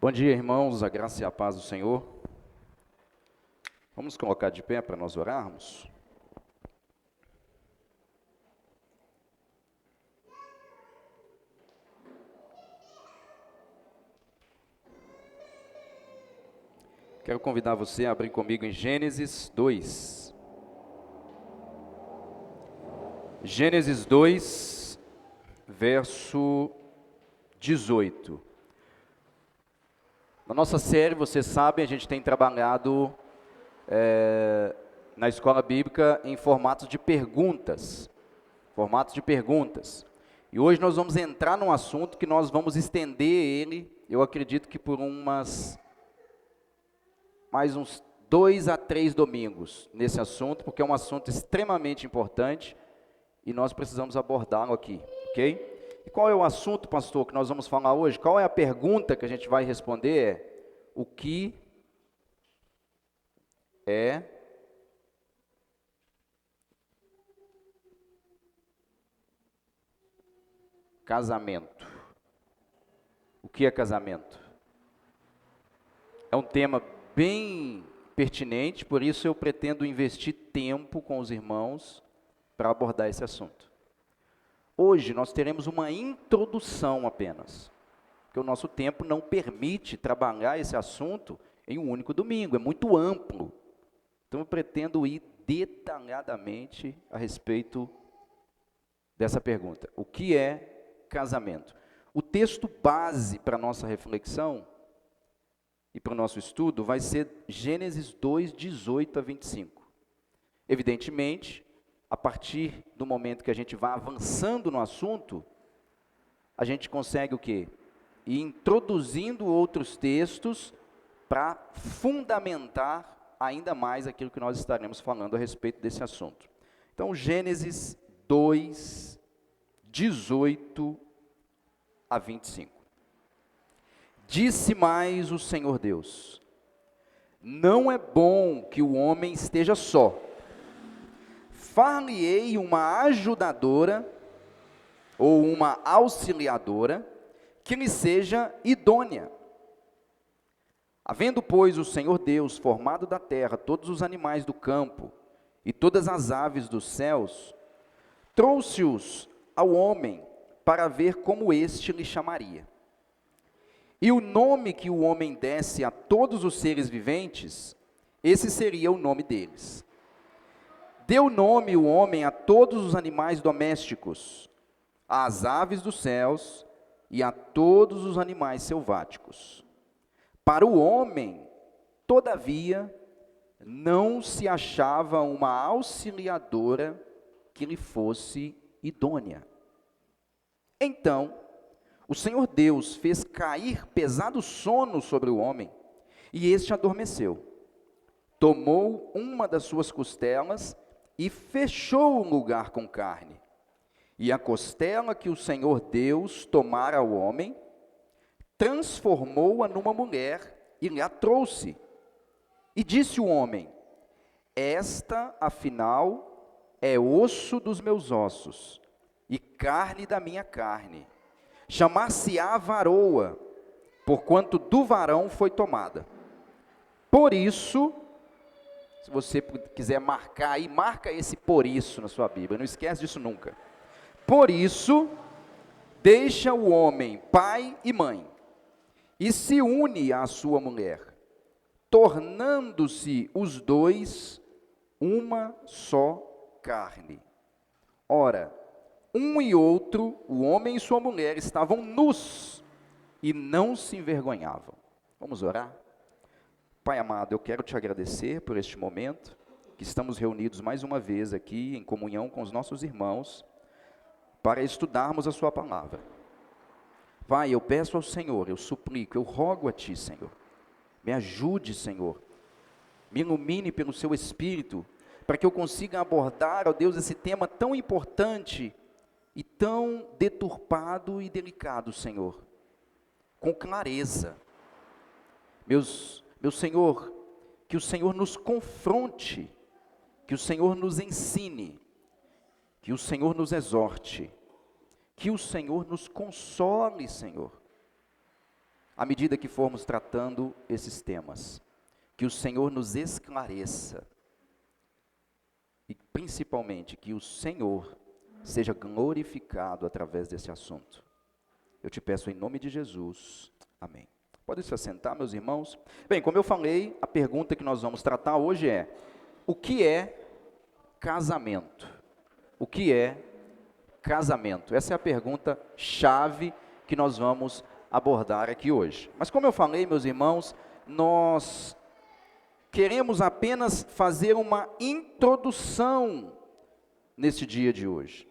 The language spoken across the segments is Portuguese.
Bom dia, irmãos, a graça e a paz do Senhor. Vamos colocar de pé para nós orarmos. Quero convidar você a abrir comigo em Gênesis 2. Gênesis 2, verso 18. Na nossa série, vocês sabem, a gente tem trabalhado na escola bíblica em formatos de perguntas. E hoje nós vamos entrar num assunto que nós vamos estender ele, eu acredito que por mais uns 2 a 3 domingos nesse assunto, porque é um assunto extremamente importante e nós precisamos abordá-lo aqui, ok? E qual é o assunto, pastor, que nós vamos falar hoje? Qual é a pergunta que a gente vai responder? O que é casamento? O que é casamento? É um tema bem pertinente, por isso eu pretendo investir tempo com os irmãos para abordar esse assunto. Hoje nós teremos uma introdução apenas, porque o nosso tempo não permite trabalhar esse assunto em um único domingo, é muito amplo. Então eu pretendo ir detalhadamente a respeito dessa pergunta. O que é casamento? O texto base para a nossa reflexão e para o nosso estudo vai ser Gênesis 2, 18 a 25. Evidentemente, a partir do momento que a gente vai avançando no assunto, a gente consegue o quê? Ir introduzindo outros textos para fundamentar ainda mais aquilo que nós estaremos falando a respeito desse assunto. Então, Gênesis 2, 18 a 25. Disse mais o Senhor Deus: não é bom que o homem esteja só. Far-lhe-ei uma ajudadora, ou uma auxiliadora, que lhe seja idônea. Havendo, pois, o Senhor Deus formado da terra todos os animais do campo e todas as aves dos céus, trouxe-os ao homem para ver como este lhe chamaria. E o nome que o homem desse a todos os seres viventes, esse seria o nome deles. Deu nome o homem a todos os animais domésticos, às aves dos céus e a todos os animais selváticos. Para o homem, todavia, não se achava uma auxiliadora que lhe fosse idônea. Então, o Senhor Deus fez cair pesado sono sobre o homem, e este adormeceu. Tomou uma das suas costelas e fechou o lugar com carne. E a costela que o Senhor Deus tomara ao homem, transformou-a numa mulher e lhe a trouxe. E disse o homem: esta, afinal, é osso dos meus ossos e carne da minha carne. Chamar-se-á varoa, porquanto do varão foi tomada. Por isso, se você quiser marcar aí, marca esse por isso na sua Bíblia, não esquece disso nunca. Por isso, deixa o homem pai e mãe, e se une à sua mulher, tornando-se os dois uma só carne. Ora, um e outro, o homem e sua mulher, estavam nus e não se envergonhavam. Vamos orar? Pai amado, eu quero te agradecer por este momento, que estamos reunidos mais uma vez aqui, em comunhão com os nossos irmãos, para estudarmos a sua palavra. Pai, eu peço ao Senhor, eu suplico, eu rogo a Ti, Senhor, me ajude, Senhor, me ilumine pelo Seu Espírito, para que eu consiga abordar, ó Deus, esse tema tão importante e tão deturpado e delicado, Senhor, com clareza. Meu Senhor, que o Senhor nos confronte, que o Senhor nos ensine, que o Senhor nos exorte, que o Senhor nos console, Senhor, à medida que formos tratando esses temas. Que o Senhor nos esclareça. E principalmente que o Senhor seja glorificado através desse assunto. Eu te peço em nome de Jesus. Amém. Podem se assentar, meus irmãos. Bem, como eu falei, a pergunta que nós vamos tratar hoje é: o que é casamento? O que é casamento? Essa é a pergunta chave que nós vamos abordar aqui hoje. Mas como eu falei, meus irmãos, nós queremos apenas fazer uma introdução nesse dia de hoje.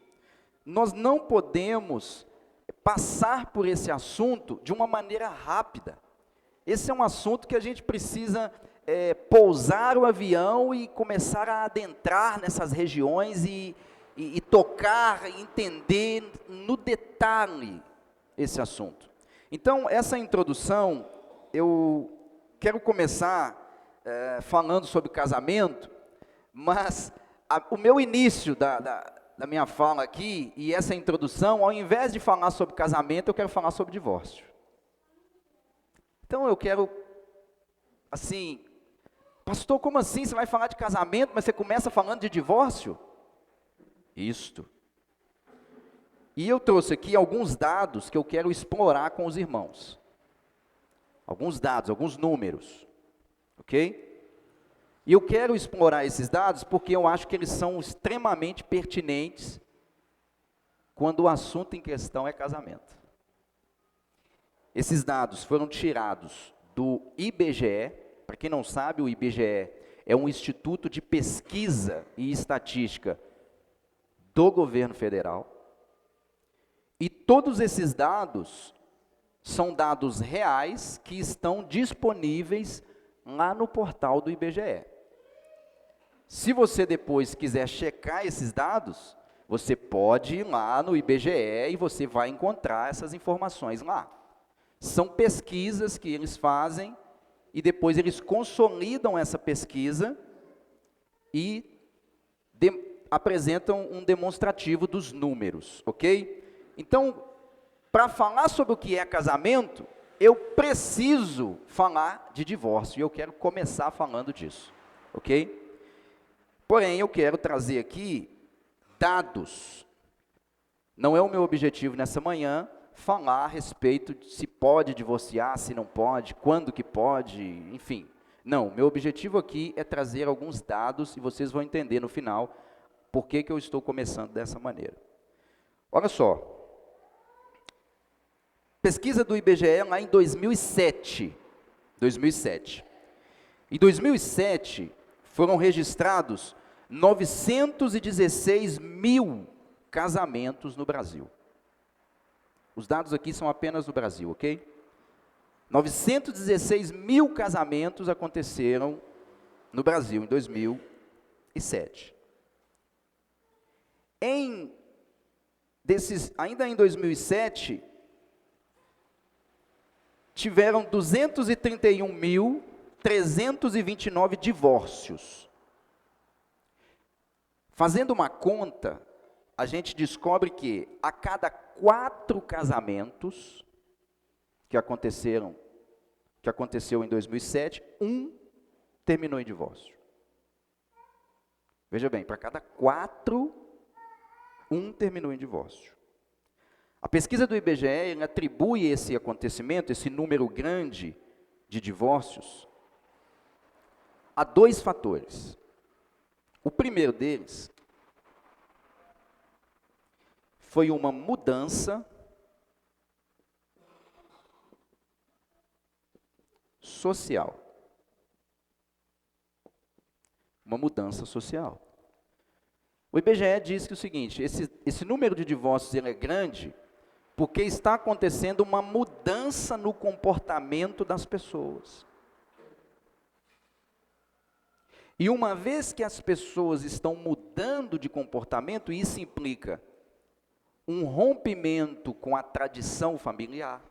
Nós não podemos passar por esse assunto de uma maneira rápida. Esse é um assunto que a gente precisa pousar o avião e começar a adentrar nessas regiões e tocar, entender no detalhe esse assunto. Então, essa introdução, eu quero começar falando sobre casamento, mas o meu início da minha fala aqui, e essa introdução, ao invés de falar sobre casamento, eu quero falar sobre divórcio. Então eu quero, assim, pastor, como assim? Você vai falar de casamento, mas você começa falando de divórcio? Isto. E eu trouxe aqui alguns dados que eu quero explorar com os irmãos. Alguns dados, alguns números. Ok? E eu quero explorar esses dados porque eu acho que eles são extremamente pertinentes quando o assunto em questão é casamento. Esses dados foram tirados do IBGE. Para quem não sabe, o IBGE é um instituto de pesquisa e estatística do governo federal. E todos esses dados são dados reais que estão disponíveis lá no portal do IBGE. Se você depois quiser checar esses dados, você pode ir lá no IBGE e você vai encontrar essas informações lá. São pesquisas que eles fazem e depois eles consolidam essa pesquisa e apresentam um demonstrativo dos números, ok? Então, para falar sobre o que é casamento, eu preciso falar de divórcio, e eu quero começar falando disso, ok? Porém, eu quero trazer aqui dados. Não é o meu objetivo nessa manhã falar a respeito de se pode divorciar, se não pode, quando que pode, enfim. Não, meu objetivo aqui é trazer alguns dados, e vocês vão entender no final por que eu estou começando dessa maneira. Olha só. Pesquisa do IBGE lá em 2007. 2007. Em 2007, foram registrados 916 mil casamentos no Brasil. Os dados aqui são apenas do Brasil, ok? 916 mil casamentos aconteceram no Brasil em 2007. Ainda em 2007, tiveram 231.329 divórcios. Fazendo uma conta, a gente descobre que a cada 4 casamentos que aconteceu em 2007, um terminou em divórcio. Veja bem, para cada 4, um terminou em divórcio. A pesquisa do IBGE atribui esse acontecimento, esse número grande de divórcios, a 2 fatores. O primeiro deles foi uma mudança social. Uma mudança social. O IBGE diz que o seguinte, esse número de divórcios é grande porque está acontecendo uma mudança no comportamento das pessoas. E uma vez que as pessoas estão mudando de comportamento, isso implica um rompimento com a tradição familiar,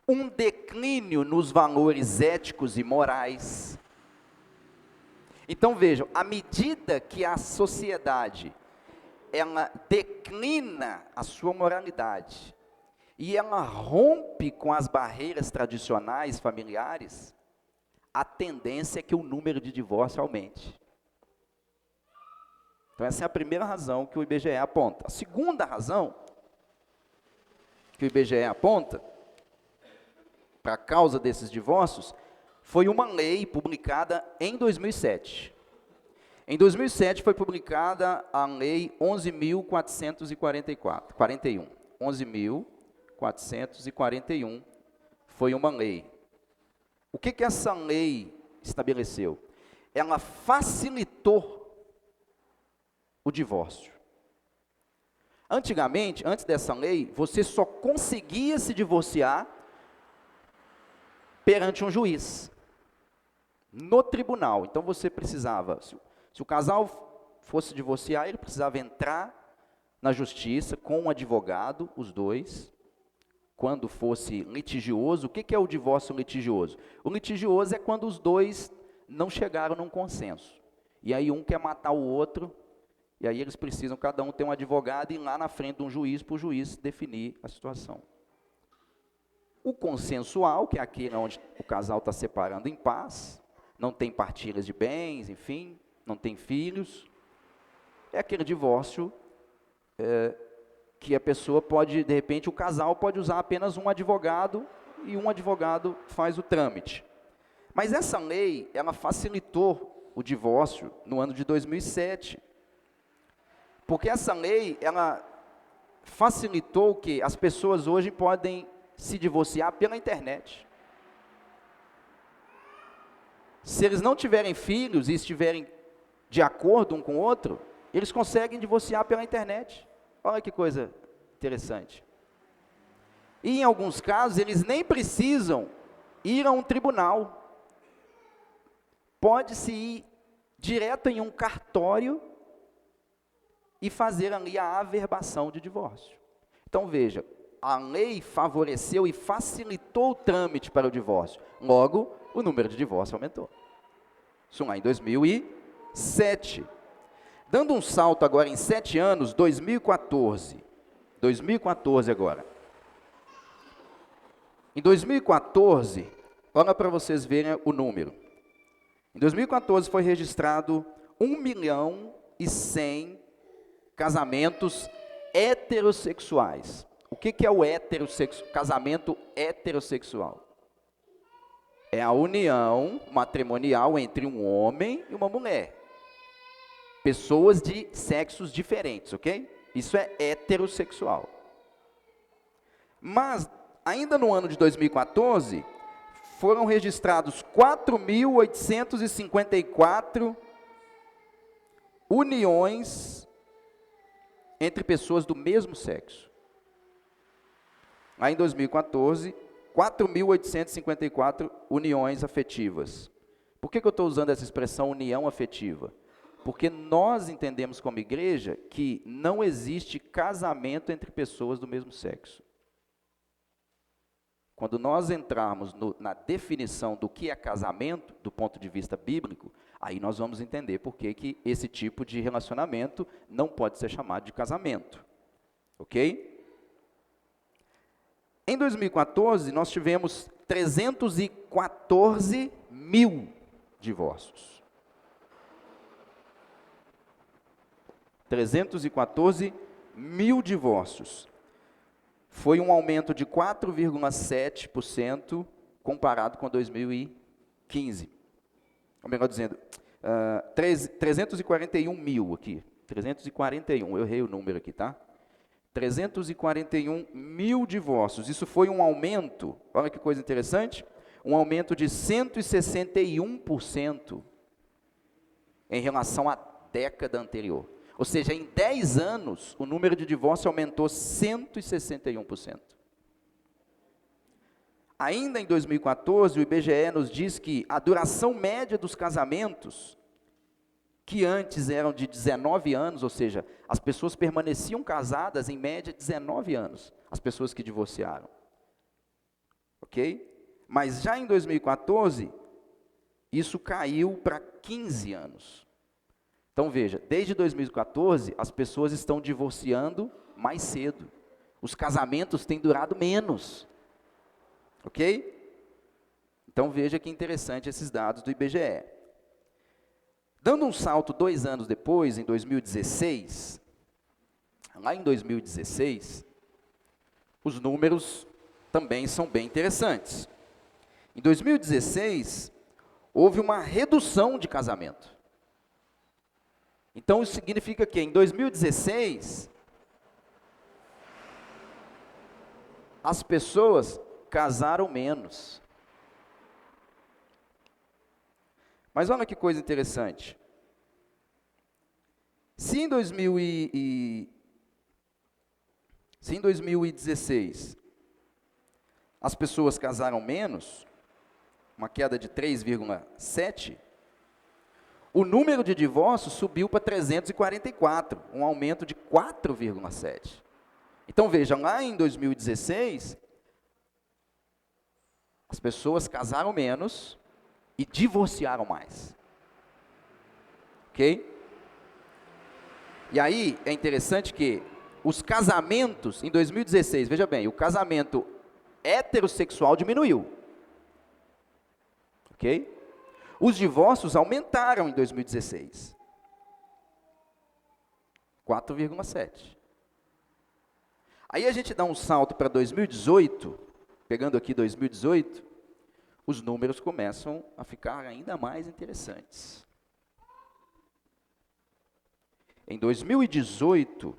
um declínio nos valores éticos e morais. Então vejam, à medida que a sociedade ela declina a sua moralidade e ela rompe com as barreiras tradicionais familiares, a tendência é que o número de divórcio aumente. Então essa é a primeira razão que o IBGE aponta. A segunda razão que o IBGE aponta para a causa desses divórcios foi uma lei publicada em 2007. Em 2007 foi publicada a Lei 11.441. 11.441 foi uma lei. O que essa lei estabeleceu? Ela facilitou o divórcio. Antigamente, antes dessa lei, você só conseguia se divorciar perante um juiz, no tribunal. Então você precisava, se o casal fosse divorciar, ele precisava entrar na justiça com um advogado, os dois. Quando fosse litigioso, o que é o divórcio litigioso? O litigioso é quando os dois não chegaram num consenso. E aí um quer matar o outro, e aí eles precisam, cada um ter um advogado e ir lá na frente de um juiz, para o juiz definir a situação. O consensual, que é aquele onde o casal está separando em paz, não tem partilhas de bens, enfim, não tem filhos, é aquele divórcio que a pessoa pode, de repente, o casal pode usar apenas um advogado, e um advogado faz o trâmite. Mas essa lei, ela facilitou o divórcio no ano de 2007, porque essa lei, ela facilitou que as pessoas hoje podem se divorciar pela internet. Se eles não tiverem filhos e estiverem de acordo um com o outro, eles conseguem divorciar pela internet. Olha que coisa interessante. E em alguns casos, eles nem precisam ir a um tribunal. Pode-se ir direto em um cartório e fazer ali a averbação de divórcio. Então veja, a lei favoreceu e facilitou o trâmite para o divórcio. Logo, o número de divórcios aumentou. Isso lá em 2007. Dando um salto agora em 7 anos, 2014. 2014 agora. Em 2014, olha para vocês verem o número. Em 2014 foi registrado 1.100.000 casamentos heterossexuais. O que é o casamento heterossexual? É a união matrimonial entre um homem e uma mulher. Pessoas de sexos diferentes, ok? Isso é heterossexual. Mas, ainda no ano de 2014, foram registrados 4.854 uniões entre pessoas do mesmo sexo. Lá em 2014, 4.854 uniões afetivas. Por que eu estou usando essa expressão união afetiva? Porque nós entendemos como igreja que não existe casamento entre pessoas do mesmo sexo. Quando nós entrarmos na definição do que é casamento, do ponto de vista bíblico, aí nós vamos entender por que esse tipo de relacionamento não pode ser chamado de casamento. Ok? Em 2014, nós tivemos 314.000 divórcios. 314.000 divórcios. Foi um aumento de 4,7% comparado com 2015. Ou melhor dizendo, 341.000 aqui. 341, eu errei o número aqui, tá? 341.000 divórcios. Isso foi um aumento, olha que coisa interessante, um aumento de 161% em relação à década anterior. Ou seja, em 10 anos, o número de divórcio aumentou 161%. Ainda em 2014, o IBGE nos diz que a duração média dos casamentos, que antes eram de 19 anos, ou seja, as pessoas permaneciam casadas em média 19 anos, as pessoas que divorciaram. Ok? Mas já em 2014, isso caiu para 15 anos. Então veja, desde 2014, as pessoas estão divorciando mais cedo. Os casamentos têm durado menos. Ok? Então veja que interessante esses dados do IBGE. Dando um salto 2 anos depois, em 2016, lá em 2016, os números também são bem interessantes. Em 2016, houve uma redução de casamento. Então isso significa que em 2016, as pessoas casaram menos. Mas olha que coisa interessante. Se em 2016 as pessoas casaram menos, uma queda de 3,7, o número de divórcios subiu para 344, um aumento de 4,7. Então vejam, lá em 2016, as pessoas casaram menos e divorciaram mais. Ok? E aí é interessante que os casamentos, em 2016, veja bem, o casamento heterossexual diminuiu. Ok? Os divórcios aumentaram em 2016. 4,7. Aí a gente dá um salto para 2018, pegando aqui 2018, os números começam a ficar ainda mais interessantes. Em 2018,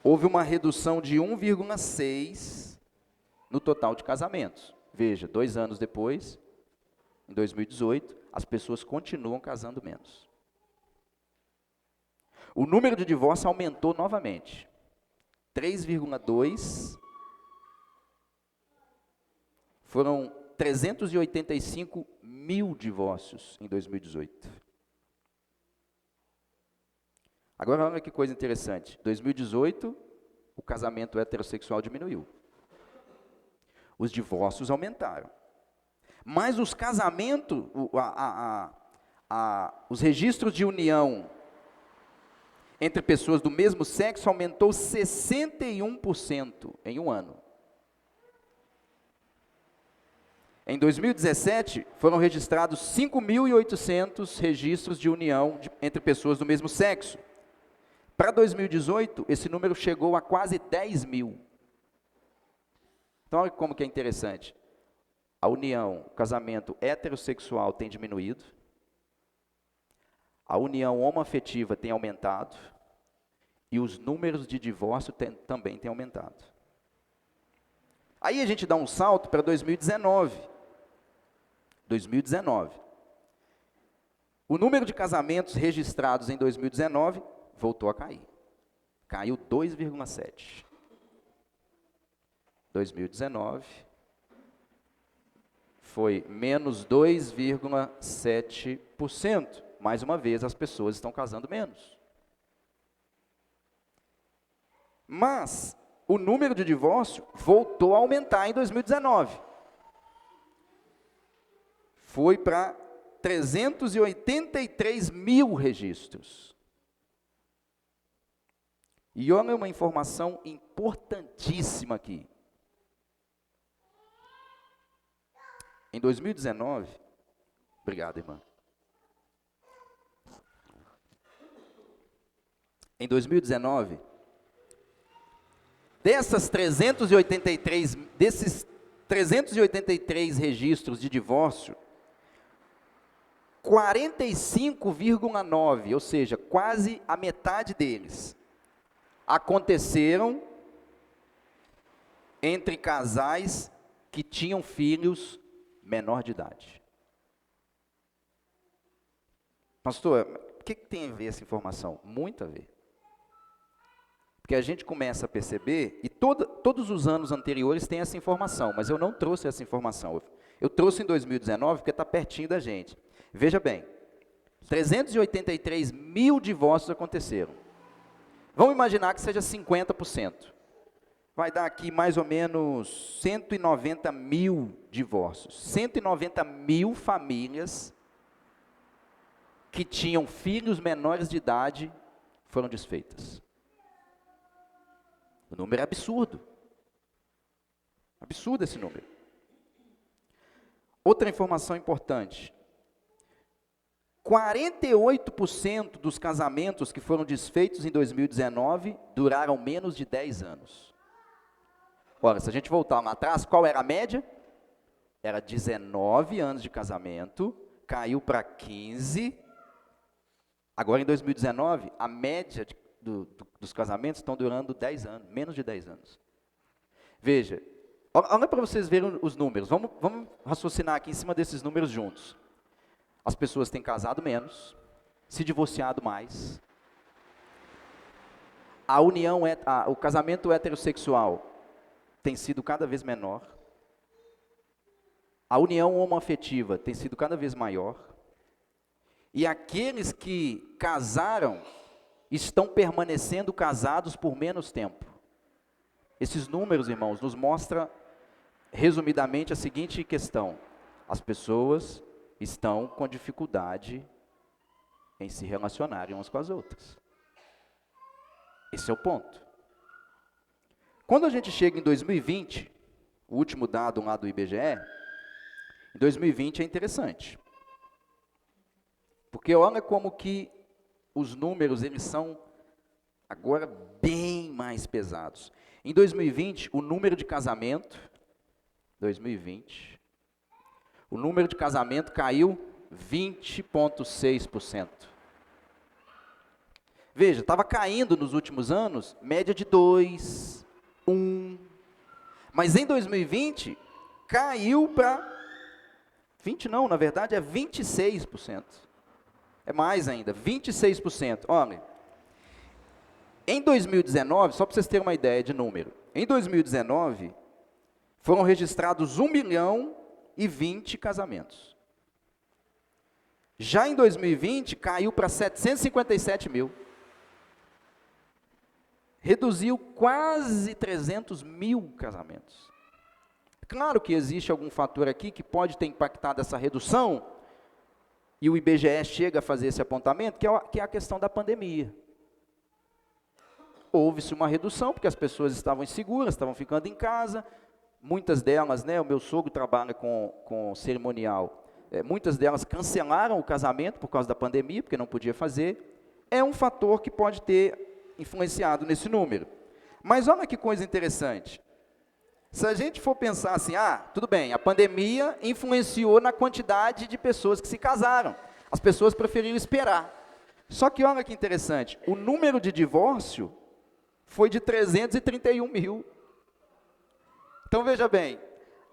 houve uma redução de 1,6 no total de casamentos. Veja, 2 anos depois, em 2018, as pessoas continuam casando menos. O número de divórcios aumentou novamente. 3,2. Foram 385 mil divórcios em 2018. Agora, olha que coisa interessante. 2018, o casamento heterossexual diminuiu. Os divórcios aumentaram. Mas os casamentos, os registros de união entre pessoas do mesmo sexo aumentou 61% em um ano. Em 2017, foram registrados 5.800 registros de união entre pessoas do mesmo sexo. Para 2018, esse número chegou a quase 10 mil. Então, olha como que é interessante. A união, o casamento heterossexual tem diminuído. A união homoafetiva tem aumentado. E os números de divórcio também têm aumentado. Aí a gente dá um salto para 2019. 2019. O número de casamentos registrados em 2019 voltou a cair. Caiu 2,7. 2019 foi menos 2,7%. Mais uma vez, as pessoas estão casando menos. Mas o número de divórcio voltou a aumentar em 2019. Foi para 383 mil registros. E olha uma informação importantíssima aqui. Em 2019, obrigado, irmã. Em 2019, desses 383 registros de divórcio, 45,9, ou seja, quase a metade deles, aconteceram entre casais que tinham filhos menor de idade. Pastor, o que tem a ver essa informação? Muito a ver. Porque a gente começa a perceber, e todos os anos anteriores tem essa informação, mas eu não trouxe essa informação. Eu trouxe em 2019 porque está pertinho da gente. Veja bem, 383 mil divórcios aconteceram. Vamos imaginar que seja 50%. Vai dar aqui mais ou menos 190 mil divórcios. 190 mil famílias que tinham filhos menores de idade foram desfeitas. O número é absurdo. Absurdo esse número. Outra informação importante. 48% dos casamentos que foram desfeitos em 2019 duraram menos de 10 anos. Ora, se a gente voltar lá atrás, qual era a média? Era 19 anos de casamento, caiu para 15. Agora, em 2019, a média dos casamentos estão durando 10 anos, menos de 10 anos. Veja, olha para vocês verem os números. Vamos raciocinar aqui em cima desses números juntos. As pessoas têm casado menos, se divorciado mais. O casamento heterossexual tem sido cada vez menor. A união homoafetiva tem sido cada vez maior. E aqueles que casaram estão permanecendo casados por menos tempo. Esses números, irmãos, nos mostram, resumidamente, a seguinte questão. As pessoas estão com dificuldade em se relacionarem umas com as outras. Esse é o ponto. Quando a gente chega em 2020, o último dado lá do IBGE, em 2020 é interessante. Porque olha como que os números, eles são agora bem mais pesados. Em 2020, o número de casamento, o número de casamento caiu 20,6%. Veja, estava caindo nos últimos anos, média de 2, 1. Mas em 2020, caiu para 20 não, na verdade é 26%. É mais ainda, 26%. Olha, em 2019, só para vocês terem uma ideia de número, em 2019, foram registrados 1.020.000 casamentos. Já em 2020, caiu para 757 mil. Reduziu quase 300 mil casamentos. Claro que existe algum fator aqui que pode ter impactado essa redução, e o IBGE chega a fazer esse apontamento, que é a questão da pandemia. Houve-se uma redução, porque as pessoas estavam inseguras, estavam ficando em casa, muitas delas, o meu sogro trabalha com cerimonial, muitas delas cancelaram o casamento por causa da pandemia, porque não podia fazer. É um fator que pode ter influenciado nesse número. Mas olha que coisa interessante. Se a gente for pensar assim, tudo bem, a pandemia influenciou na quantidade de pessoas que se casaram. As pessoas preferiram esperar. Só que olha que interessante, o número de divórcio foi de 331 mil. Então veja bem,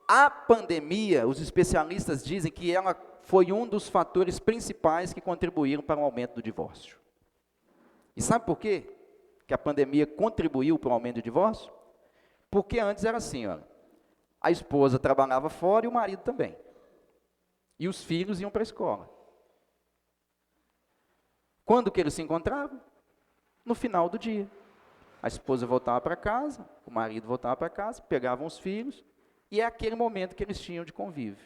a pandemia, os especialistas dizem que ela foi um dos fatores principais que contribuíram para o aumento do divórcio. E sabe por quê que a pandemia contribuiu para o aumento do divórcio? Porque antes era assim, a esposa trabalhava fora e o marido também. E os filhos iam para a escola. Quando que eles se encontravam? No final do dia. A esposa voltava para casa, o marido voltava para casa, pegavam os filhos, e é aquele momento que eles tinham de convívio.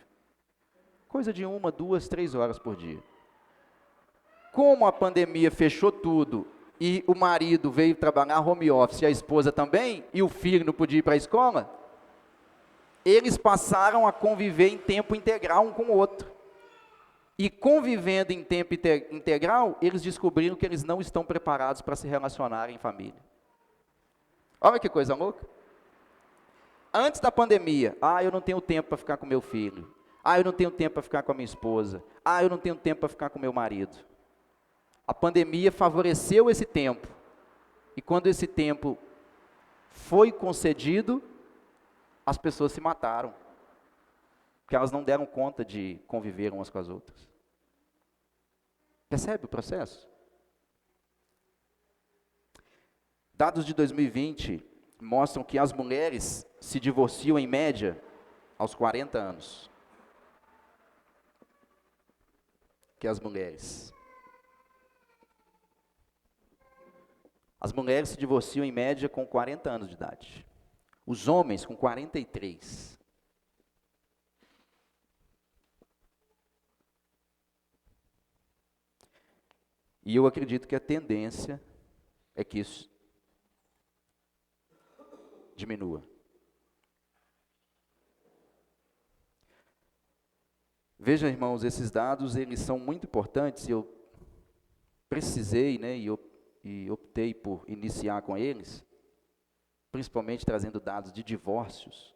Coisa de 1, 2, 3 horas por dia. Como a pandemia fechou tudo, e o marido veio trabalhar home office, e a esposa também, e o filho não podia ir para a escola, eles passaram a conviver em tempo integral um com o outro. E convivendo em tempo integral, eles descobriram que eles não estão preparados para se relacionarem em família. Olha que coisa louca. Antes da pandemia, eu não tenho tempo para ficar com meu filho. Eu não tenho tempo para ficar com a minha esposa. Eu não tenho tempo para ficar com meu marido. A pandemia favoreceu esse tempo. E quando esse tempo foi concedido, as pessoas se mataram. Porque elas não deram conta de conviver umas com as outras. Percebe o processo? Dados de 2020 mostram que as mulheres se divorciam em média aos 40 anos. As mulheres se divorciam em média com 40 anos de idade. Os homens com 43. E eu acredito que a tendência é que isso diminua. Veja, irmãos, esses dados, eles são muito importantes, eu precisei, né, e optei por iniciar com eles, principalmente trazendo dados de divórcios,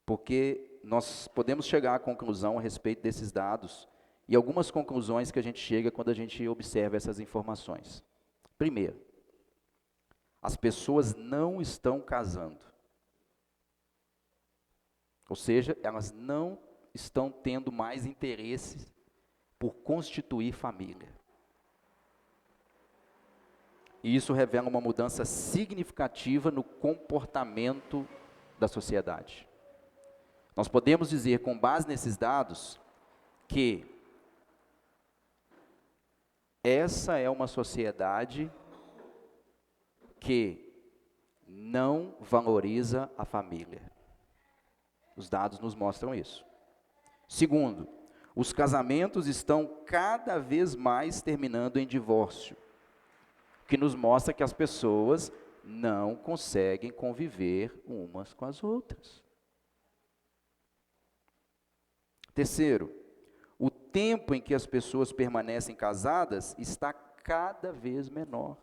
porque nós podemos chegar à conclusão a respeito desses dados, e algumas conclusões que a gente chega quando a gente observa essas informações. Primeiro, as pessoas não estão casando. Ou seja, elas não estão tendo mais interesse por constituir família. E isso revela uma mudança significativa no comportamento da sociedade. Nós podemos dizer, com base nesses dados, que essa é uma sociedade que não valoriza a família. Os dados nos mostram isso. Segundo, os casamentos estão cada vez mais terminando em divórcio, o que nos mostra que as pessoas não conseguem conviver umas com as outras. Terceiro, o tempo em que as pessoas permanecem casadas está cada vez menor.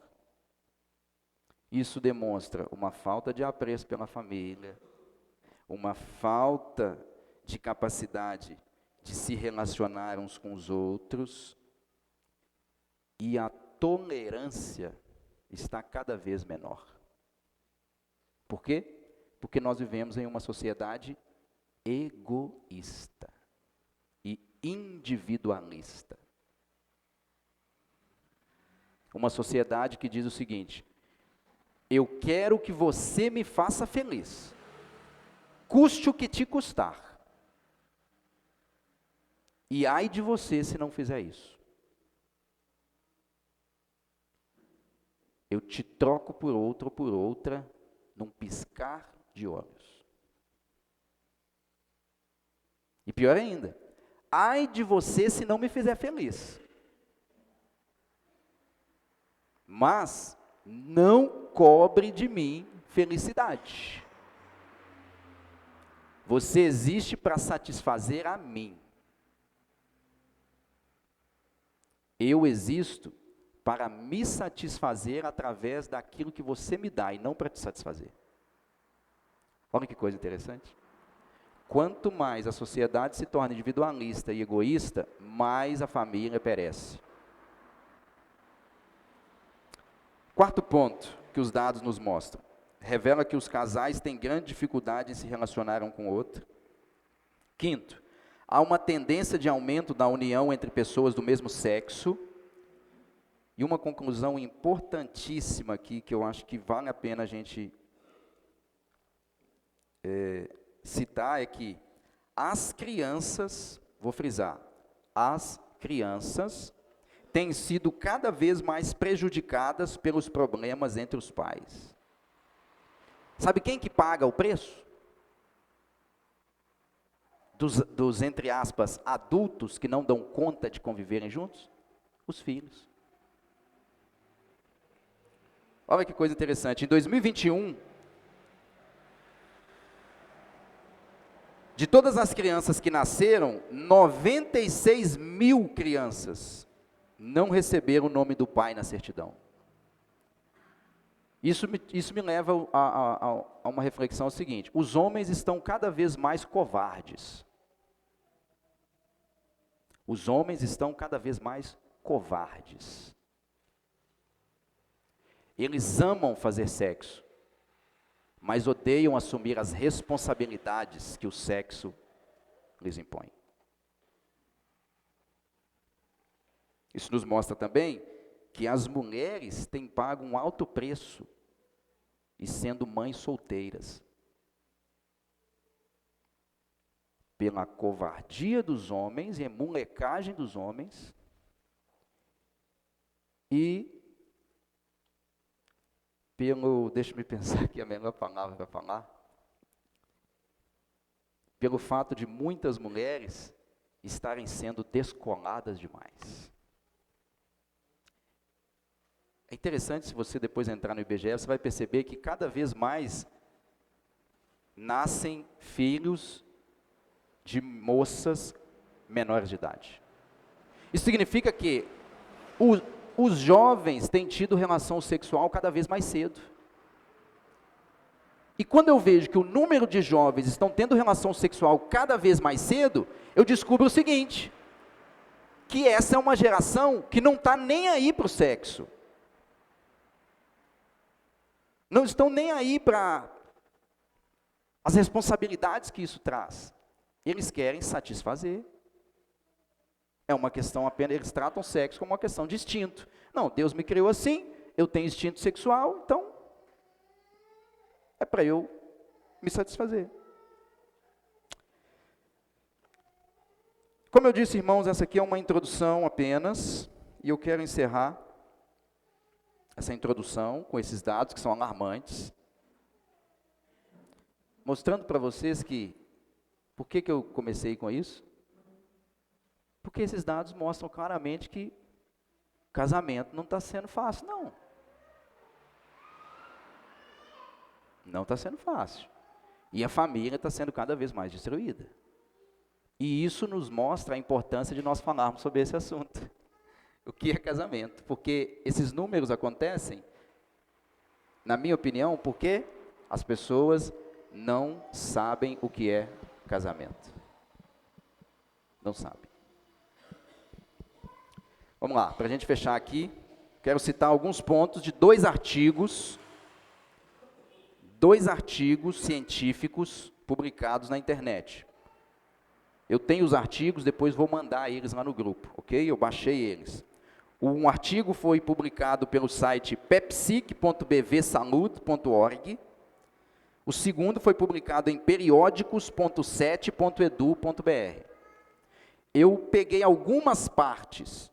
Isso demonstra uma falta de apreço pela família, uma falta de capacidade de se relacionar uns com os outros, e a tolerância está cada vez menor. Por quê? Porque nós vivemos em uma sociedade egoísta e individualista. Uma sociedade que diz o seguinte: eu quero que você me faça feliz, custe o que te custar. E ai de você se não fizer isso. Eu te troco por outro ou por outra, num piscar de olhos. E pior ainda, ai de você se não me fizer feliz. Mas não cobre de mim felicidade. Você existe para satisfazer a mim. Eu existo para me satisfazer através daquilo que você me dá, e não para te satisfazer. Olha que coisa interessante. Quanto mais a sociedade se torna individualista e egoísta, mais a família perece. Quarto ponto que os dados nos mostram. Revela que os casais têm grande dificuldade em se relacionar um com o outro. Quinto, há uma tendência de aumento da união entre pessoas do mesmo sexo. E uma conclusão importantíssima aqui, que eu acho que vale a pena a gente citar, é que as crianças, vou frisar, as crianças têm sido cada vez mais prejudicadas pelos problemas entre os pais. Sabe quem que paga o preço? Dos entre aspas, adultos que não dão conta de conviverem juntos? Os filhos. Olha que coisa interessante, em 2021, de todas as crianças que nasceram, 96 mil crianças não receberam o nome do pai na certidão. Isso me leva a uma reflexão seguinte: os homens estão cada vez mais covardes. Os homens estão cada vez mais covardes. Eles amam fazer sexo, mas odeiam assumir as responsabilidades que o sexo lhes impõe. Isso nos mostra também que as mulheres têm pago um alto preço, e sendo mães solteiras, pela covardia dos homens e a molecagem dos homens, e deixa-me pensar aqui a melhor palavra para falar, pelo fato de muitas mulheres estarem sendo descoladas demais. É interessante, se você depois entrar no IBGE, você vai perceber que cada vez mais nascem filhos de moças menores de idade. Isso significa que os jovens têm tido relação sexual cada vez mais cedo. E quando eu vejo que o número de jovens estão tendo relação sexual cada vez mais cedo, eu descubro o seguinte, que essa é uma geração que não está nem aí para o sexo. Não estão nem aí para as responsabilidades que isso traz. Eles querem satisfazer. É uma questão apenas, eles tratam o sexo como uma questão de instinto. Não, Deus me criou assim, eu tenho instinto sexual, então é para eu me satisfazer. Como eu disse, irmãos, essa aqui é uma introdução apenas, e eu quero encerrar essa introdução com esses dados que são alarmantes, mostrando para vocês que, por que eu comecei com isso? Porque esses dados mostram claramente que casamento não está sendo fácil, não. Não está sendo fácil. E a família está sendo cada vez mais destruída. E isso nos mostra a importância de nós falarmos sobre esse assunto. O que é casamento? Porque esses números acontecem, na minha opinião, porque as pessoas não sabem o que é casamento. Não sabem. Vamos lá, para a gente fechar aqui, quero citar alguns pontos de dois artigos científicos publicados na internet. Eu tenho os artigos, depois vou mandar eles lá no grupo, ok? Eu baixei eles. Um artigo foi publicado pelo site pepsic.bvsalud.org. O segundo foi publicado em periódicos.set.edu.br. Eu peguei algumas partes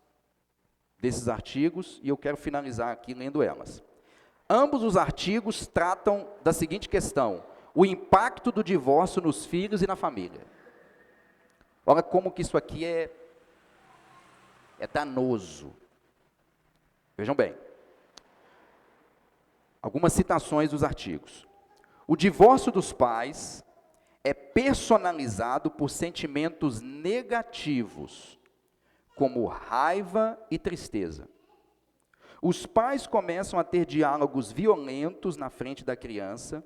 desses artigos e eu quero finalizar aqui lendo elas. Ambos os artigos tratam da seguinte questão: o impacto do divórcio nos filhos e na família. Olha como que isso aqui é danoso. Vejam bem. Algumas citações dos artigos. O divórcio dos pais é personalizado por sentimentos negativos, como raiva e tristeza. Os pais começam a ter diálogos violentos na frente da criança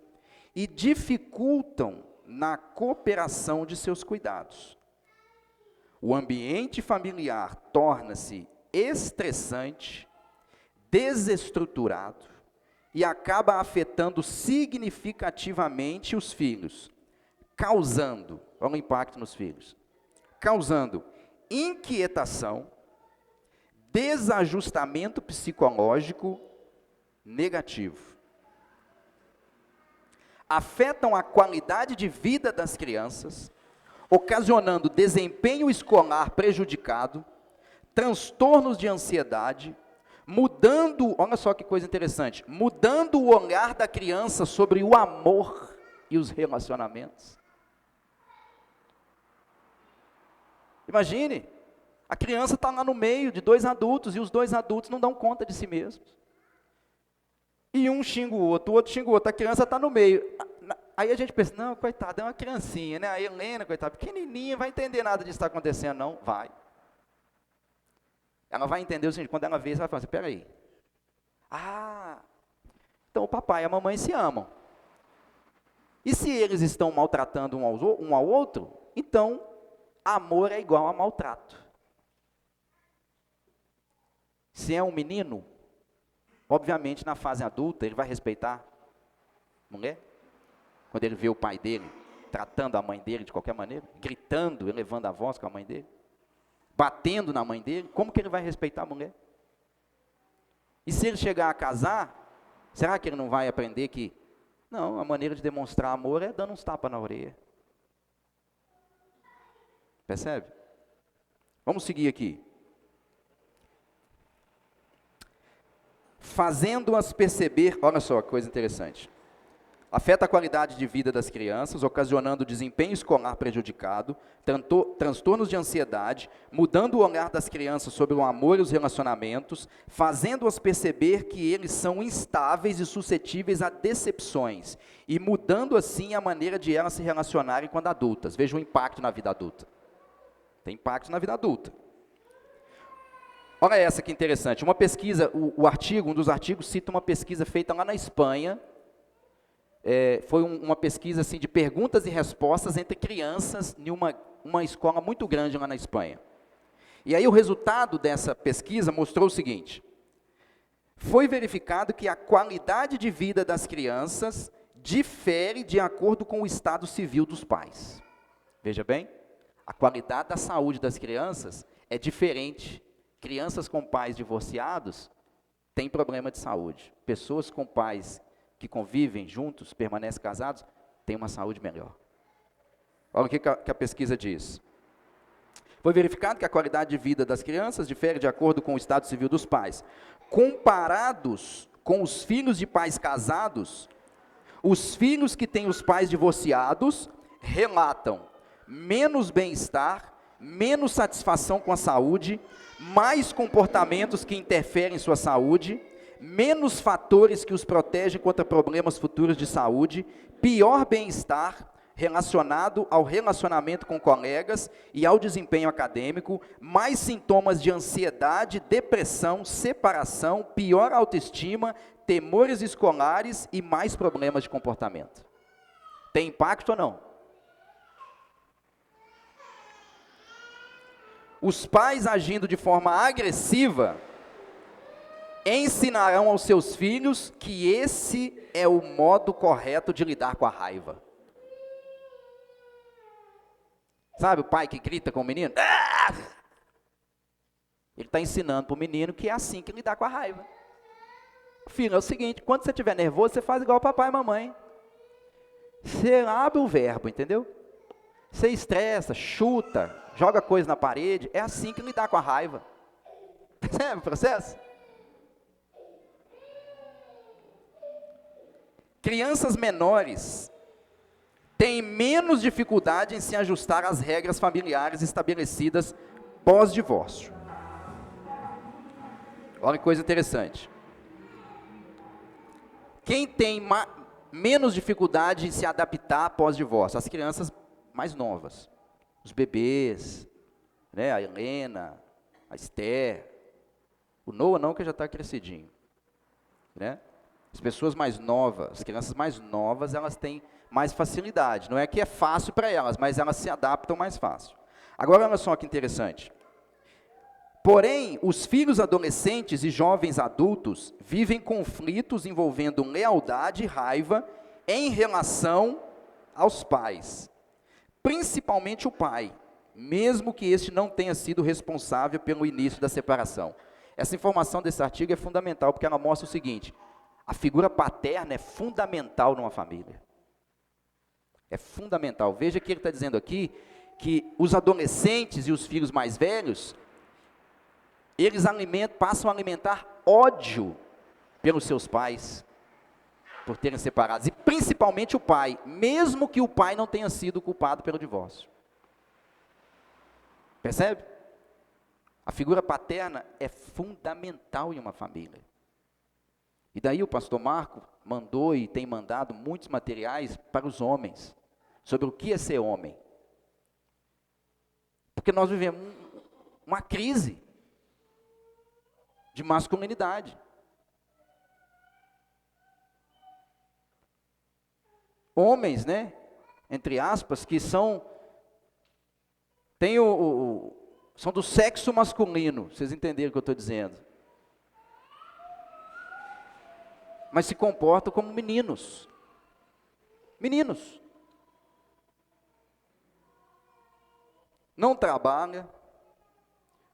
e dificultam na cooperação de seus cuidados. O ambiente familiar torna-se estressante, desestruturado e acaba afetando significativamente os filhos, causando, olha o impacto nos filhos, causando inquietação, desajustamento psicológico negativo. Afetam a qualidade de vida das crianças, ocasionando desempenho escolar prejudicado, transtornos de ansiedade, mudando, olha só que coisa interessante, mudando o olhar da criança sobre o amor e os relacionamentos. Imagine, a criança está lá no meio de dois adultos, e os dois adultos não dão conta de si mesmos. E um xinga o outro xinga o outro, a criança está no meio. Aí a gente pensa, não, coitada, é uma criancinha, né? A Helena, coitada, pequenininha, vai entender nada disso que está acontecendo, não? Vai. Ela vai entender o seguinte, quando ela vê, ela vai falar assim, peraí. Então o papai e a mamãe se amam. E se eles estão maltratando um ao outro, então amor é igual a maltrato. Se é um menino, obviamente na fase adulta ele vai respeitar a mulher. Quando ele vê o pai dele tratando a mãe dele de qualquer maneira, gritando, elevando a voz com a mãe dele, batendo na mãe dele, como que ele vai respeitar a mulher? E se ele chegar a casar, será que ele não vai aprender que, não, a maneira de demonstrar amor é dando uns tapas na orelha? Percebe? Vamos seguir aqui. Fazendo-as perceber, olha só que coisa interessante. Afeta a qualidade de vida das crianças, ocasionando desempenho escolar prejudicado, transtornos de ansiedade, mudando o olhar das crianças sobre o amor e os relacionamentos, fazendo-as perceber que eles são instáveis e suscetíveis a decepções, e mudando assim a maneira de elas se relacionarem quando adultas. Veja o impacto na vida adulta. Tem impacto na vida adulta. Olha essa que interessante. Uma pesquisa, um dos artigos cita uma pesquisa feita lá na Espanha. Foi uma pesquisa assim, de perguntas e respostas entre crianças em uma escola muito grande lá na Espanha. E aí o resultado dessa pesquisa mostrou o seguinte: foi verificado que a qualidade de vida das crianças difere de acordo com o estado civil dos pais. Veja bem, a qualidade da saúde das crianças é diferente. Crianças com pais divorciados têm problema de saúde. Pessoas com pais que convivem juntos, permanecem casados, têm uma saúde melhor. Olha o que a pesquisa diz. Foi verificado que a qualidade de vida das crianças difere de acordo com o estado civil dos pais. Comparados com os filhos de pais casados, os filhos que têm os pais divorciados relatam menos bem-estar, menos satisfação com a saúde, mais comportamentos que interferem em sua saúde, menos fatores que os protegem contra problemas futuros de saúde, pior bem-estar relacionado ao relacionamento com colegas e ao desempenho acadêmico, mais sintomas de ansiedade, depressão, separação, pior autoestima, temores escolares e mais problemas de comportamento. Tem impacto ou não? Os pais agindo de forma agressiva ensinarão aos seus filhos que esse é o modo correto de lidar com a raiva. Sabe o pai que grita com o menino? Ah! Ele está ensinando para o menino que é assim que lidar com a raiva. Filho, é o seguinte, quando você estiver nervoso, você faz igual papai e mamãe. Você abre o verbo, entendeu? Você estressa, chuta, joga coisa na parede, é assim que lidar com a raiva. Percebe o processo? Crianças menores têm menos dificuldade em se ajustar às regras familiares estabelecidas pós-divórcio. Olha que coisa interessante. Quem tem menos dificuldade em se adaptar pós-divórcio? As crianças mais novas, os bebês, né, a Helena, a Esther, o Noah não, que já está crescidinho, né? As pessoas mais novas, as crianças mais novas, elas têm mais facilidade, não é que é fácil para elas, mas elas se adaptam mais fácil. Agora olha só que interessante, porém, os filhos adolescentes e jovens adultos vivem conflitos envolvendo lealdade e raiva em relação aos pais. Principalmente o pai, mesmo que este não tenha sido responsável pelo início da separação. Essa informação desse artigo é fundamental, porque ela mostra o seguinte: a figura paterna é fundamental numa família. É fundamental. Veja que ele está dizendo aqui, que os adolescentes e os filhos mais velhos, eles passam a alimentar ódio pelos seus pais, por terem separados, e principalmente o pai, mesmo que o pai não tenha sido culpado pelo divórcio. Percebe? A figura paterna é fundamental em uma família. E daí o pastor Marco mandou e tem mandado muitos materiais para os homens, sobre o que é ser homem. Porque nós vivemos uma crise de masculinidade. Homens, né, entre aspas, que são do sexo masculino, vocês entenderam o que eu estou dizendo, mas se comportam como meninos, não trabalha,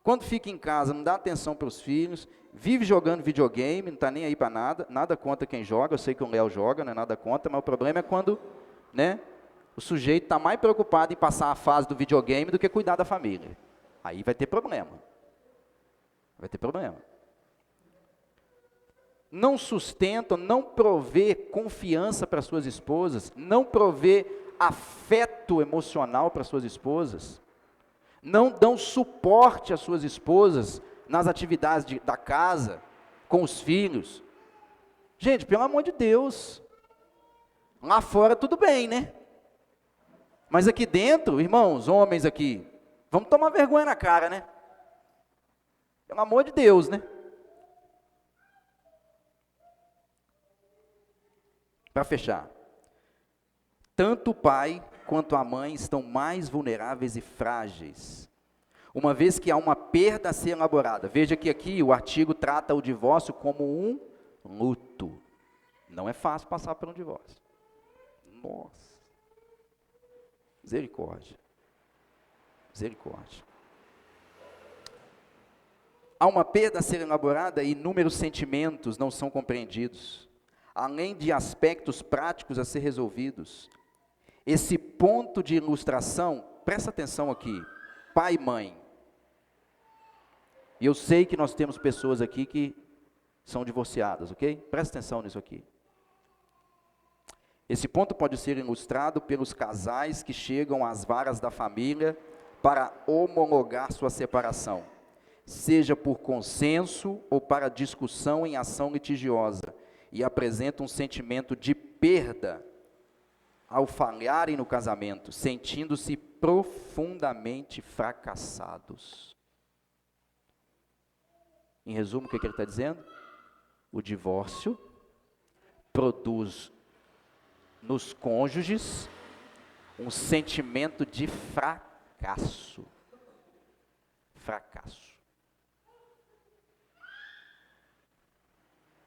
quando fica em casa não dá atenção para os filhos, vive jogando videogame, não está nem aí para nada contra quem joga, eu sei que o Léo joga, não é nada contra, mas o problema é quando, né, o sujeito está mais preocupado em passar a fase do videogame do que cuidar da família. Aí vai ter problema. Vai ter problema. não sustentam, não provê confiança para suas esposas, não provê afeto emocional para suas esposas, não dão suporte às suas esposas nas atividades da casa, com os filhos. Gente, pelo amor de Deus, lá fora tudo bem, né? Mas aqui dentro, irmãos, homens aqui, vamos tomar vergonha na cara, né? Pelo amor de Deus, né? Para fechar, tanto o pai quanto a mãe estão mais vulneráveis e frágeis, uma vez que há uma perda a ser elaborada. Veja que aqui o artigo trata o divórcio como um luto. Não é fácil passar por um divórcio. Nossa. Misericórdia. Misericórdia. Há uma perda a ser elaborada e inúmeros sentimentos não são compreendidos, além de aspectos práticos a ser resolvidos. Esse ponto de ilustração, presta atenção aqui, pai e mãe. E eu sei que nós temos pessoas aqui que são divorciadas, ok? Presta atenção nisso aqui. Esse ponto pode ser ilustrado pelos casais que chegam às varas da família para homologar sua separação, seja por consenso ou para discussão em ação litigiosa, e apresentam um sentimento de perda ao falharem no casamento, sentindo-se profundamente fracassados. Em resumo, o que ele está dizendo? O divórcio produz nos cônjuges um sentimento de fracasso. Fracasso.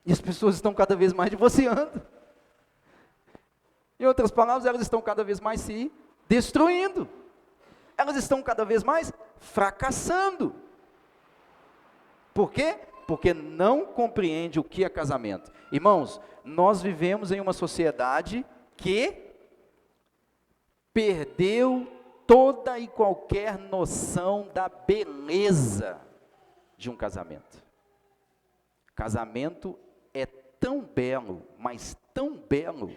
E as pessoas estão cada vez mais divorciando. Em outras palavras, elas estão cada vez mais se destruindo. Elas estão cada vez mais fracassando. Por quê? Porque não compreende o que é casamento. Irmãos, nós vivemos em uma sociedade que perdeu toda e qualquer noção da beleza de um casamento. Casamento é tão belo, mas tão belo,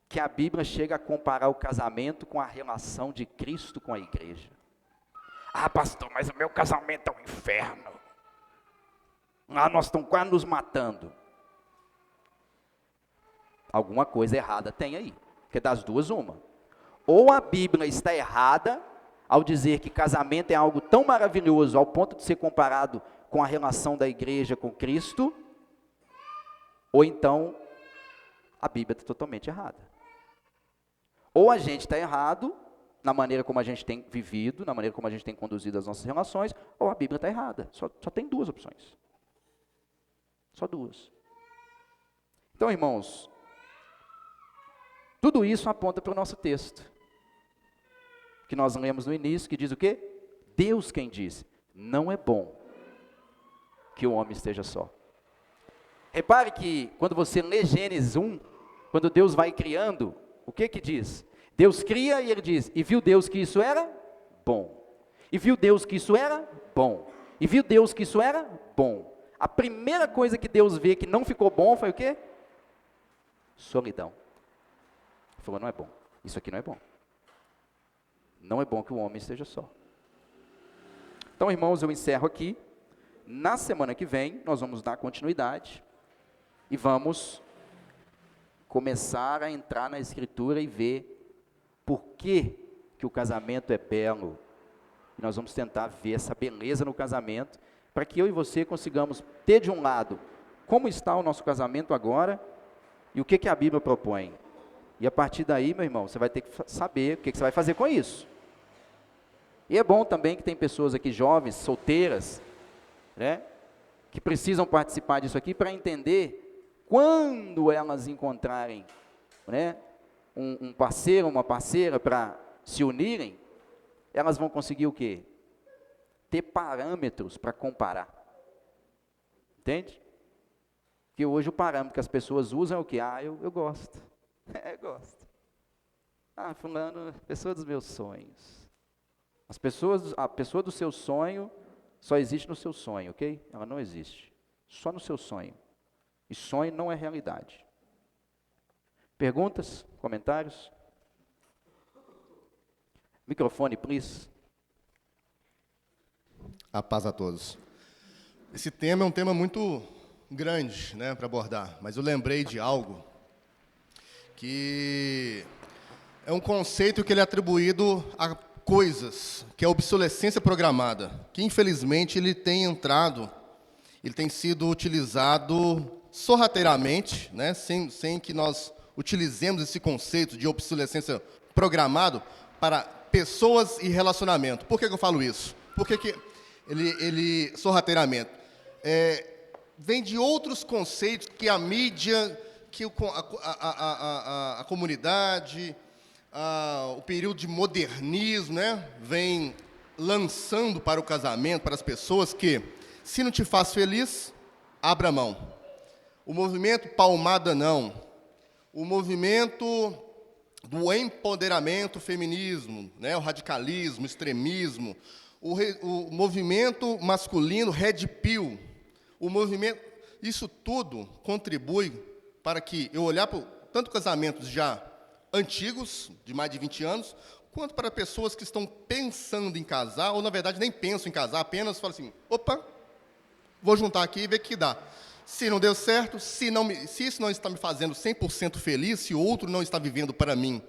que a Bíblia chega a comparar o casamento com a relação de Cristo com a igreja. Ah, pastor, mas o meu casamento é um inferno. Lá nós estamos quase nos matando. Alguma coisa errada tem aí, porque das duas uma. Ou a Bíblia está errada ao dizer que casamento é algo tão maravilhoso ao ponto de ser comparado com a relação da igreja com Cristo, ou então a Bíblia está totalmente errada. Ou a gente está errado na maneira como a gente tem vivido, na maneira como a gente tem conduzido as nossas relações, ou a Bíblia está errada. Só tem duas opções. Só duas. Então, irmãos, tudo isso aponta para o nosso texto, que nós lemos no início, que diz o quê? Deus quem disse, não é bom que o homem esteja só. Repare que quando você lê Gênesis 1, quando Deus vai criando, o que que diz? Deus cria e ele diz, e viu Deus que isso era bom. E viu Deus que isso era bom. E viu Deus que isso era bom. A primeira coisa que Deus vê que não ficou bom foi o quê? Solidão. Ele falou, não é bom. Isso aqui não é bom. Não é bom que o homem esteja só. Então, irmãos, eu encerro aqui. Na semana que vem, nós vamos dar continuidade e vamos começar a entrar na Escritura e ver por que o casamento é belo. E nós vamos tentar ver essa beleza no casamento, para que eu e você consigamos ter de um lado como está o nosso casamento agora e o que a Bíblia propõe. E a partir daí, meu irmão, você vai ter que saber o que você vai fazer com isso. E é bom também que tem pessoas aqui jovens, solteiras, né, que precisam participar disso aqui para entender quando elas encontrarem, né, um parceiro, uma parceira para se unirem, elas vão conseguir o quê? Ter parâmetros para comparar. Entende? Porque hoje o parâmetro que as pessoas usam é o quê? Ah, eu gosto. Eu gosto. Ah, fulano, pessoa dos meus sonhos. A pessoa do seu sonho só existe no seu sonho, ok? Ela não existe. Só no seu sonho. E sonho não é realidade. Perguntas? Comentários? Microfone, please. A paz a todos. Esse tema é um tema muito grande, né, para abordar, mas eu lembrei de algo que é um conceito que ele é atribuído a coisas, que é a obsolescência programada, que infelizmente ele tem sido utilizado sorrateiramente, né, sem que nós utilizemos esse conceito de obsolescência programado para pessoas e relacionamento. Por que eu falo isso? Por que ele sorrateiramente? Vem de outros conceitos que a mídia, que a comunidade, o período de modernismo, né, vem lançando para o casamento, para as pessoas, que, se não te faz feliz, abra mão. O movimento palmada não. O movimento do empoderamento feminismo, né, o radicalismo, o extremismo, o movimento masculino red pill, o movimento, isso tudo contribui para que eu olhar para tanto casamentos já antigos, de mais de 20 anos, quanto para pessoas que estão pensando em casar, ou na verdade nem pensam em casar, apenas falam assim, opa, vou juntar aqui e ver o que dá. Se não deu certo, se isso não está me fazendo 100% feliz, se o outro não está vivendo para mim,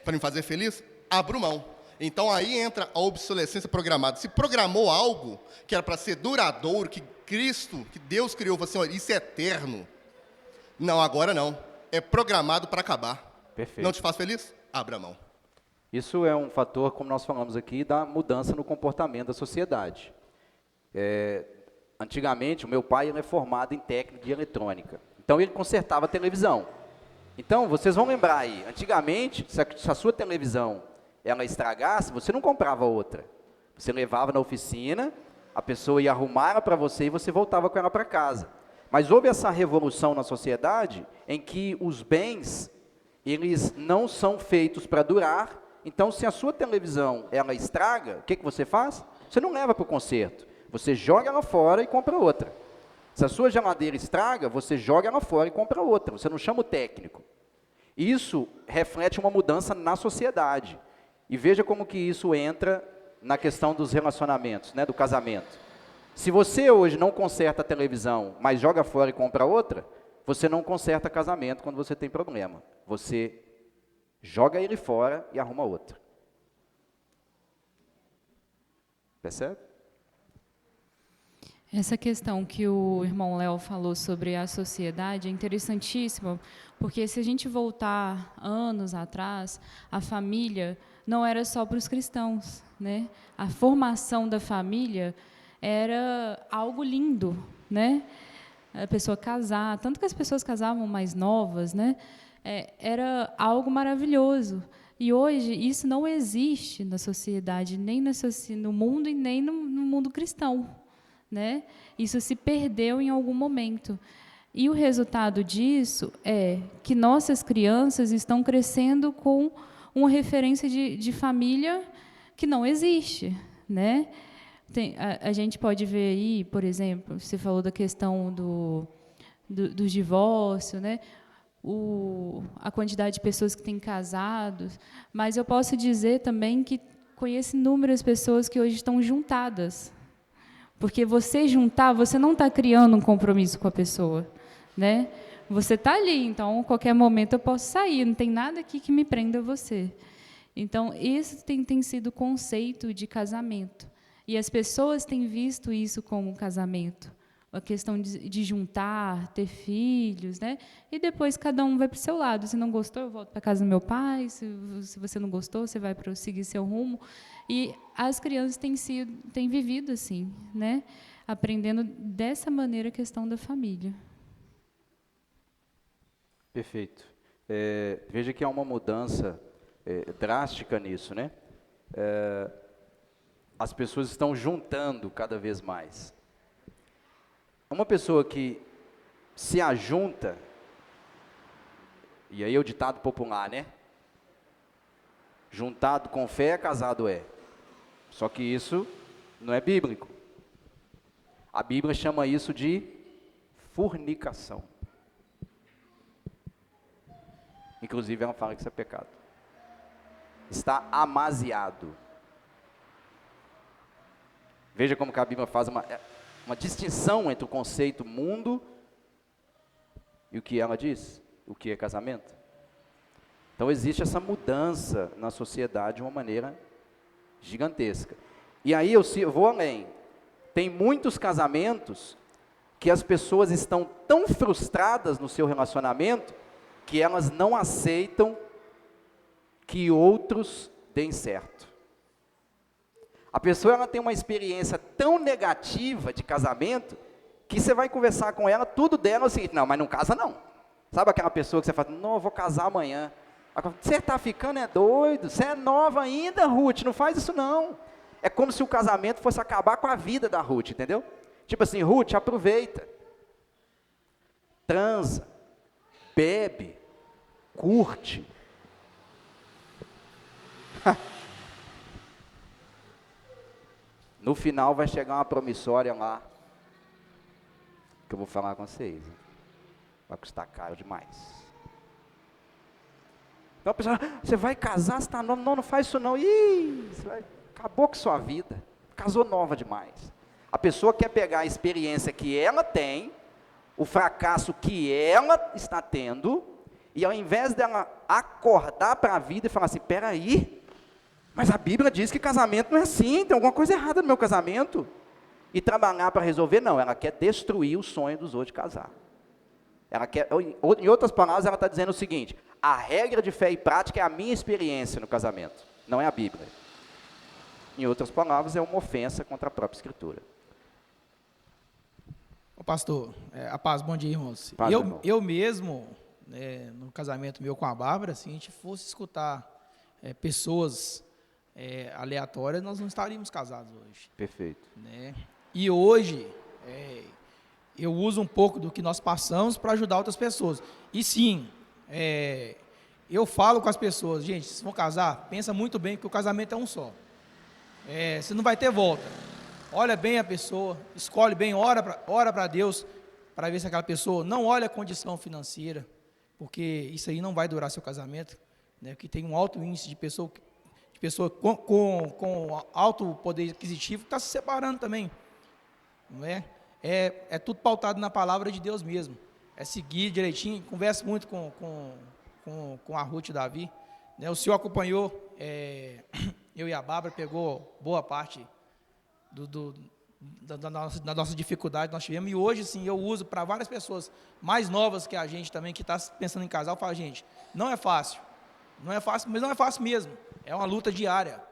para me fazer feliz, abro mão. Então, aí entra a obsolescência programada. Se programou algo que era para ser duradouro, que Cristo, que Deus criou, falou assim, olha, isso é eterno. Não, agora não. É programado para acabar. Perfeito. Não te faz feliz? Abra mão. Isso é um fator, como nós falamos aqui, da mudança no comportamento da sociedade. Antigamente, o meu pai é formado em técnica de eletrônica. Então, ele consertava a televisão. Então, vocês vão lembrar aí, antigamente, se a sua televisão ela estragasse, você não comprava outra. Você levava na oficina, a pessoa ia arrumar para você e você voltava com ela para casa. Mas houve essa revolução na sociedade em que os bens, eles não são feitos para durar. Então, se a sua televisão ela estraga, o que você faz? Você não leva para o conserto. Você joga ela fora e compra outra. Se a sua geladeira estraga, você joga ela fora e compra outra. Você não chama o técnico. Isso reflete uma mudança na sociedade. E veja como que isso entra na questão dos relacionamentos, né, do casamento. Se você hoje não conserta a televisão, mas joga fora e compra outra, você não conserta casamento quando você tem problema. Você joga ele fora e arruma outra. Percebe? Essa questão que o irmão Léo falou sobre a sociedade é interessantíssima, porque se a gente voltar anos atrás, a família não era só para os cristãos, né? A formação da família era algo lindo, né? A pessoa casar, tanto que as pessoas casavam mais novas, né? Era algo maravilhoso. E hoje isso não existe na sociedade, nem no mundo e nem no mundo cristão. Né? Isso se perdeu em algum momento. E o resultado disso é que nossas crianças estão crescendo com uma referência de família que não existe. Né? A gente pode ver aí, por exemplo, você falou da questão do divórcio, né? A quantidade de pessoas que têm casados, mas eu posso dizer também que conheço inúmeras pessoas que hoje estão juntadas. Porque você juntar, você não está criando um compromisso com a pessoa, né? Você está ali, então, a qualquer momento eu posso sair, não tem nada aqui que me prenda a você. Então, esse tem sido o conceito de casamento. E as pessoas têm visto isso como casamento. A questão de juntar, ter filhos, né? E depois cada um vai para o seu lado. Se não gostou, eu volto para a casa do meu pai. Se você não gostou, você vai seguir seu rumo. E as crianças têm vivido assim, né? Aprendendo dessa maneira a questão da família. Perfeito. Veja que há uma mudança drástica nisso, né? As pessoas estão juntando cada vez mais. Uma pessoa que se ajunta, e aí é o ditado popular, né? Juntado com fé, casado é. Só que isso não é bíblico. A Bíblia chama isso de fornicação. Inclusive, ela fala que isso é pecado. Está amaziado. Veja como que a Bíblia faz uma distinção entre o conceito mundo e o que ela diz, o que é casamento. Então existe essa mudança na sociedade de uma maneira gigantesca. E aí eu vou além. Tem muitos casamentos que as pessoas estão tão frustradas no seu relacionamento que elas não aceitam que outros deem certo. A pessoa ela tem uma experiência tão negativa de casamento que você vai conversar com ela, tudo dela é o seguinte: não, mas não casa não. Sabe aquela pessoa que você fala, não, eu vou casar amanhã. Você está ficando é doido, você é nova ainda, Ruth, não faz isso não. É como se o casamento fosse acabar com a vida da Ruth, entendeu? Tipo assim, Ruth, aproveita, transa, bebe, curte. No final vai chegar uma promissória lá, que eu vou falar com vocês. Vai custar caro demais. Então a pessoa, você vai casar, você está nova, não faz isso não. Ih, acabou com sua vida, casou nova demais. A pessoa quer pegar a experiência que ela tem, o fracasso que ela está tendo, e ao invés dela acordar para a vida e falar assim, peraí, mas a Bíblia diz que casamento não é assim, tem alguma coisa errada no meu casamento. E trabalhar para resolver, não, ela quer destruir o sonho dos outros de casar. Ela quer, em outras palavras, ela está dizendo o seguinte: a regra de fé e prática é a minha experiência no casamento, não é a Bíblia. Em outras palavras, é uma ofensa contra a própria Escritura. Ô pastor, a paz, bom dia, irmãos. Paz, irmão. Eu mesmo, no casamento meu com a Bárbara, se a gente fosse escutar pessoas aleatórias, nós não estaríamos casados hoje. Perfeito. Né? E hoje, eu uso um pouco do que nós passamos para ajudar outras pessoas. E sim, eu falo com as pessoas, gente, se vão casar, pensa muito bem que o casamento é um só. Você não vai ter volta. Olha bem a pessoa, escolhe bem, ora para Deus, para ver se aquela pessoa não olha a condição financeira, porque isso aí não vai durar seu casamento, né? Porque tem um alto índice de pessoa com alto poder aquisitivo que está se separando também, não é? É tudo pautado na palavra de Deus mesmo, é seguir direitinho. Converso muito com a Ruth e o Davi, né? O senhor acompanhou, eu e a Bárbara, pegou boa parte da nossa dificuldade que nós tivemos, e hoje sim eu uso para várias pessoas mais novas que a gente também, que está pensando em casar. Eu falo, gente, não é fácil, mas não é fácil mesmo, é uma luta diária,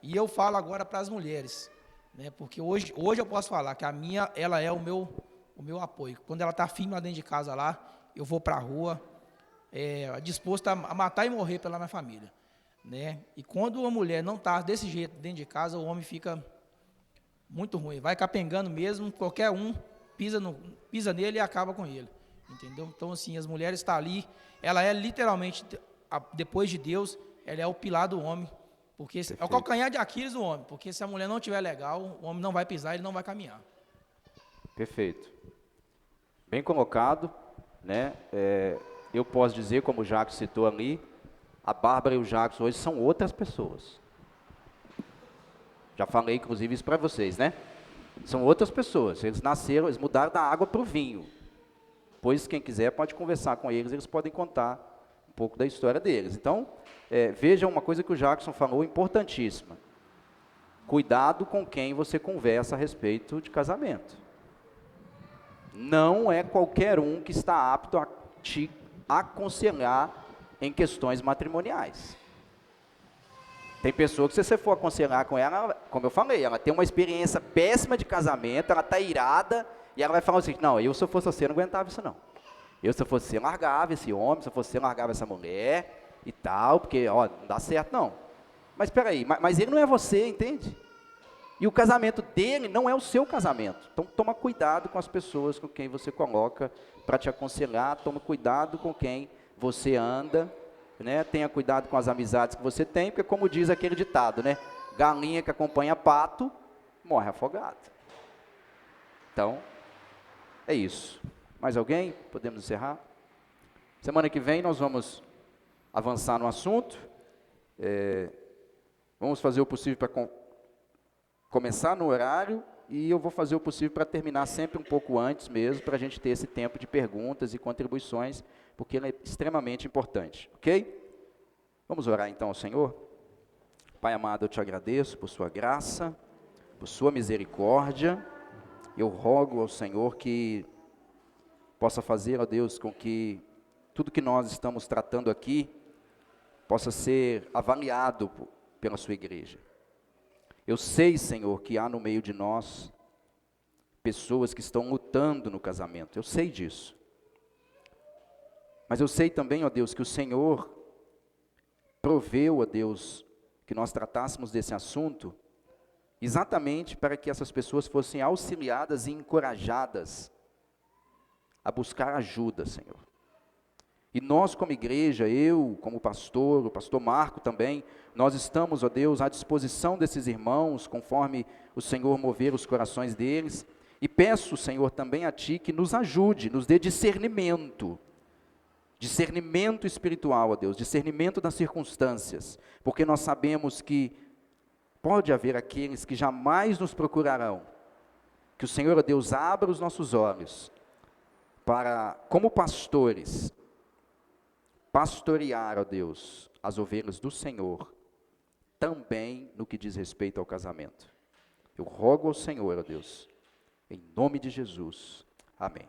e eu falo agora para as mulheres, né, porque hoje eu posso falar que ela é o meu apoio. Quando ela está firme lá dentro de casa, lá, eu vou para a rua, disposto a matar e morrer pela minha família. Né? E quando uma mulher não está desse jeito dentro de casa, o homem fica muito ruim, vai capengando mesmo, qualquer um pisa nele e acaba com ele, entendeu? Então assim, as mulheres estão ali, ela é literalmente, depois de Deus, ela é o pilar do homem, porque é o calcanhar de Aquiles do homem, porque se a mulher não estiver legal, o homem não vai pisar, ele não vai caminhar. Perfeito. Bem colocado, né? Eu posso dizer, como o Jacques citou ali, a Bárbara e o Jacques hoje são outras pessoas. Já falei, inclusive, isso para vocês, né? São outras pessoas. Eles nasceram, eles mudaram da água para o vinho. Pois, quem quiser, pode conversar com eles podem contar um pouco da história deles. Então, vejam uma coisa que o Jackson falou, importantíssima. Cuidado com quem você conversa a respeito de casamento. Não é qualquer um que está apto a te aconselhar em questões matrimoniais. Tem pessoa que, se você for aconselhar com ela, como eu falei, ela tem uma experiência péssima de casamento, ela está irada, e ela vai falar assim, não, eu se eu fosse você, não aguentava isso não. Eu se eu fosse você, largava esse homem, se eu fosse você, largava essa mulher, e tal, porque, não dá certo não. Mas espera aí, mas ele não é você, entende? E o casamento dele não é o seu casamento. Então, toma cuidado com as pessoas com quem você coloca para te aconselhar, toma cuidado com quem você anda, né? Tenha cuidado com as amizades que você tem, porque como diz aquele ditado, né? Galinha que acompanha pato, morre afogado. Então, é isso. Mais alguém? Podemos encerrar? Semana que vem nós vamos avançar no assunto. Vamos fazer o possível para começar no horário e eu vou fazer o possível para terminar sempre um pouco antes mesmo, para a gente ter esse tempo de perguntas e contribuições, porque ele é extremamente importante, ok? Vamos orar então ao Senhor? Pai amado, eu te agradeço por sua graça, por sua misericórdia. Eu rogo ao Senhor que possa fazer, ó Deus, com que tudo que nós estamos tratando aqui possa ser avaliado pela sua igreja. Eu sei, Senhor, que há no meio de nós pessoas que estão lutando no casamento. Eu sei disso. Mas eu sei também, ó Deus, que o Senhor proveu, ó Deus, que nós tratássemos desse assunto exatamente para que essas pessoas fossem auxiliadas e encorajadas a buscar ajuda, Senhor. E nós como igreja, eu como pastor, o pastor Marco também, nós estamos, ó Deus, à disposição desses irmãos, conforme o Senhor mover os corações deles, e peço, Senhor, também a Ti que nos ajude, nos dê discernimento espiritual, ó Deus, discernimento das circunstâncias, porque nós sabemos que pode haver aqueles que jamais nos procurarão, que o Senhor, ó Deus, abra os nossos olhos, para, como pastores, pastorear, ó Deus, as ovelhas do Senhor, também no que diz respeito ao casamento. Eu rogo ao Senhor, ó Deus, em nome de Jesus. Amém.